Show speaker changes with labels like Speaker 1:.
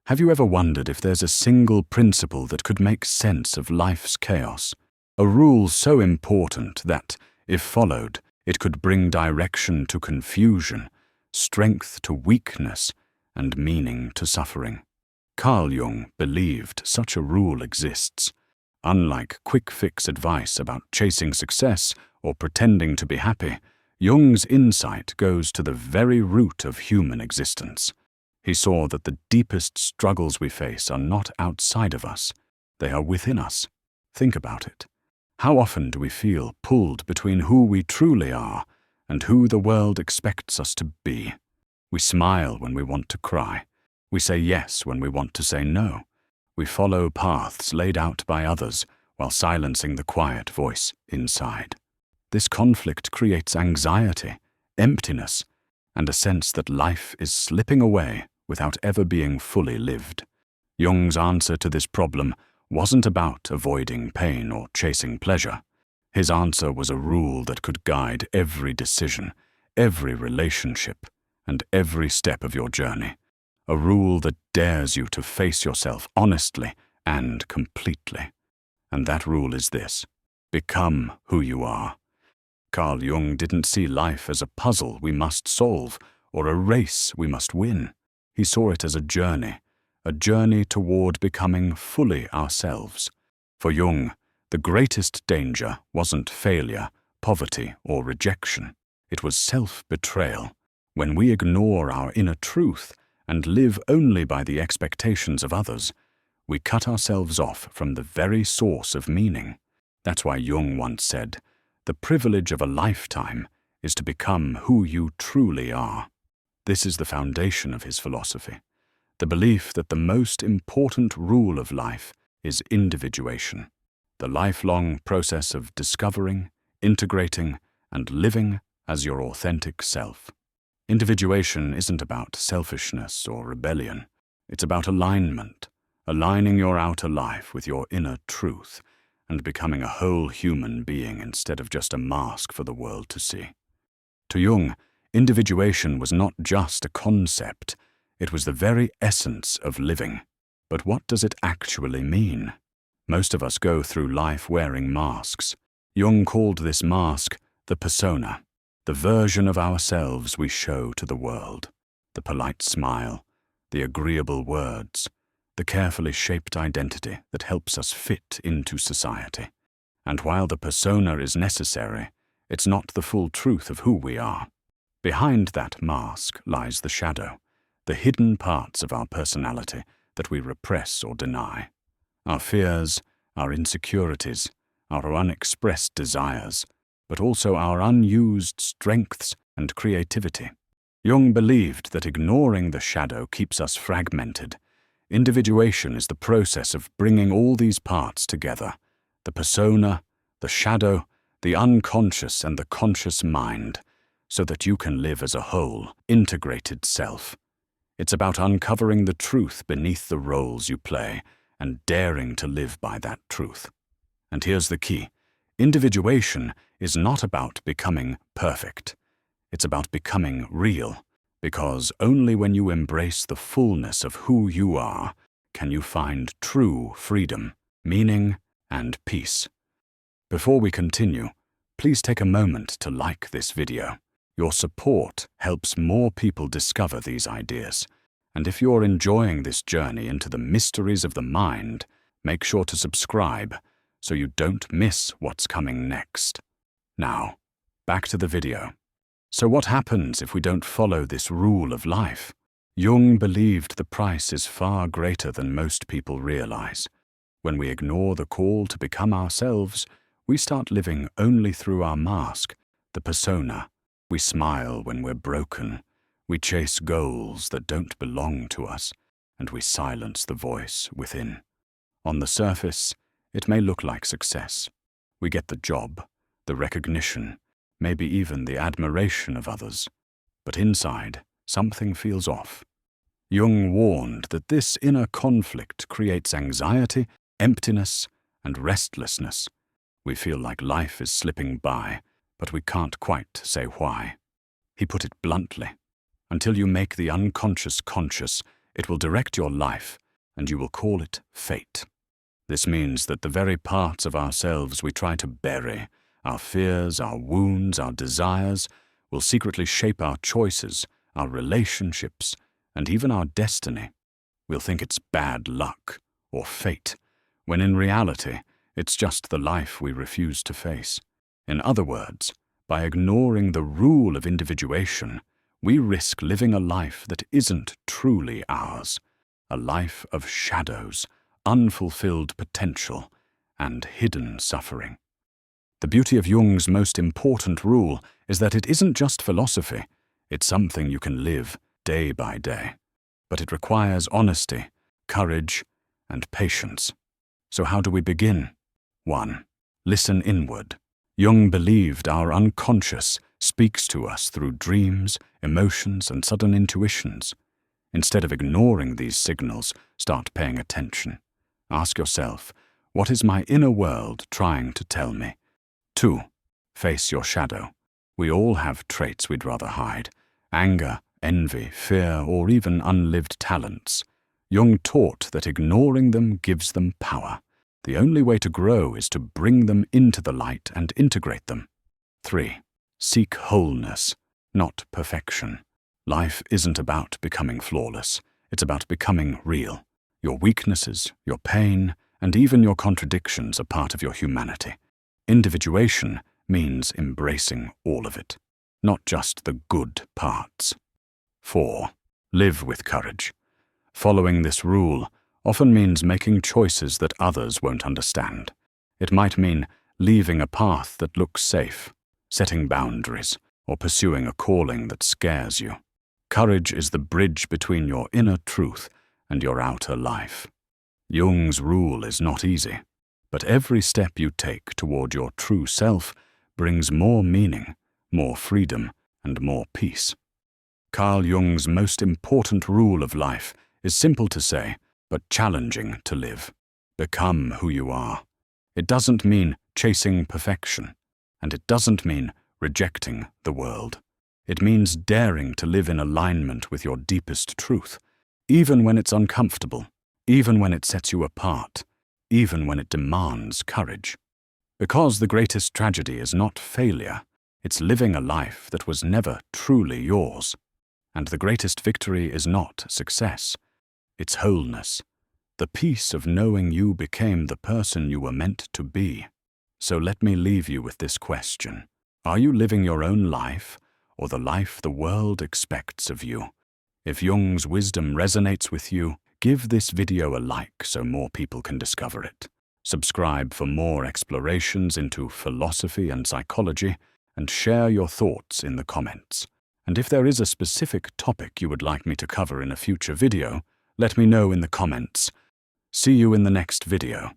Speaker 1: Have you ever wondered if there's a single principle that could make sense of life's chaos? A rule so important that, if followed, it could bring direction to confusion, strength to weakness, and meaning to suffering. Carl Jung believed such a rule exists. Unlike quick-fix advice about chasing success or pretending to be happy, Jung's insight goes to the very root of human existence. He saw that the deepest struggles we face are not outside of us, they are within us. Think about it. How often do we feel pulled between who we truly are and who the world expects us to be? We smile when we want to cry. We say yes when we want to say no. We follow paths laid out by others while silencing the quiet voice inside. This conflict creates anxiety, emptiness, and a sense that life is slipping away without ever being fully lived. Jung's answer to this problem wasn't about avoiding pain or chasing pleasure. His answer was a rule that could guide every decision, every relationship, and every step of your journey. A rule that dares you to face yourself honestly and completely. And that rule is this: become who you are. Carl Jung didn't see life as a puzzle we must solve or a race we must win. He saw it as a journey toward becoming fully ourselves. For Jung, the greatest danger wasn't failure, poverty, or rejection. It was self-betrayal. When we ignore our inner truth and live only by the expectations of others, we cut ourselves off from the very source of meaning. That's why Jung once said, "The privilege of a lifetime is to become who you truly are." This is the foundation of his philosophy, the belief that the most important rule of life is individuation, the lifelong process of discovering, integrating, and living as your authentic self. Individuation isn't about selfishness or rebellion. It's about alignment, aligning your outer life with your inner truth, and becoming a whole human being instead of just a mask for the world to see. To Jung, individuation was not just a concept, it was the very essence of living. But what does it actually mean? Most of us go through life wearing masks. Jung called this mask the persona, the version of ourselves we show to the world. The polite smile, the agreeable words, the carefully shaped identity that helps us fit into society. And while the persona is necessary, it's not the full truth of who we are. Behind that mask lies the shadow, the hidden parts of our personality that we repress or deny. Our fears, our insecurities, our unexpressed desires, but also our unused strengths and creativity. Jung believed that ignoring the shadow keeps us fragmented. Individuation is the process of bringing all these parts together, the persona, the shadow, the unconscious and the conscious mind, so that you can live as a whole, integrated self. It's about uncovering the truth beneath the roles you play and daring to live by that truth. And here's the key: individuation is not about becoming perfect. It's about becoming real, because only when you embrace the fullness of who you are can you find true freedom, meaning, and peace. Before we continue, please take a moment to like this video. Your support helps more people discover these ideas. And if you're enjoying this journey into the mysteries of the mind, make sure to subscribe so you don't miss what's coming next. Now, back to the video. So what happens if we don't follow this rule of life? Jung believed the price is far greater than most people realize. When we ignore the call to become ourselves, we start living only through our mask, the persona. We smile when we're broken. We chase goals that don't belong to us, and we silence the voice within. On the surface, it may look like success. We get the job, the recognition, maybe even the admiration of others. But inside, something feels off. Jung warned that this inner conflict creates anxiety, emptiness, and restlessness. We feel like life is slipping by, but we can't quite say why. He put it bluntly: until you make the unconscious conscious, It will direct your life, and you will call it fate. This means that the very parts of ourselves we try to bury, our fears, our wounds, our desires, will secretly shape our choices, our relationships, and even our destiny. We'll think it's bad luck or fate, when in reality, it's just the life we refuse to face. In other words, by ignoring the rule of individuation, we risk living a life that isn't truly ours, a life of shadows, unfulfilled potential, and hidden suffering. The beauty of Jung's most important rule is that it isn't just philosophy, it's something you can live day by day. But it requires honesty, courage, and patience. So how do we begin? 1. Listen inward. Jung believed our unconscious speaks to us through dreams, emotions, and sudden intuitions. Instead of ignoring these signals, start paying attention. Ask yourself, what is my inner world trying to tell me? 2. Face your shadow. We all have traits we'd rather hide: anger, envy, fear, or even unlived talents. Jung taught that ignoring them gives them power. The only way to grow is to bring them into the light and integrate them. 3. Seek wholeness, not perfection. Life isn't about becoming flawless. It's about becoming real. Your weaknesses, your pain, and even your contradictions are part of your humanity. Individuation means embracing all of it, not just the good parts. 4. Live with courage. Following this rule often means making choices that others won't understand. It might mean leaving a path that looks safe, setting boundaries, or pursuing a calling that scares you. Courage is the bridge between your inner truth and your outer life. Jung's rule is not easy, but every step you take toward your true self brings more meaning, more freedom, and more peace. Carl Jung's most important rule of life is simple to say, but challenging to live. Become who you are. It doesn't mean chasing perfection, and it doesn't mean rejecting the world. It means daring to live in alignment with your deepest truth, even when it's uncomfortable, even when it sets you apart, even when it demands courage. Because the greatest tragedy is not failure, it's living a life that was never truly yours. And the greatest victory is not success, it's wholeness, the peace of knowing you became the person you were meant to be. So let me leave you with this question. Are you living your own life, or the life the world expects of you? If Jung's wisdom resonates with you, give this video a like so more people can discover it. Subscribe for more explorations into philosophy and psychology, and share your thoughts in the comments. And if there is a specific topic you would like me to cover in a future video, let me know in the comments. See you in the next video.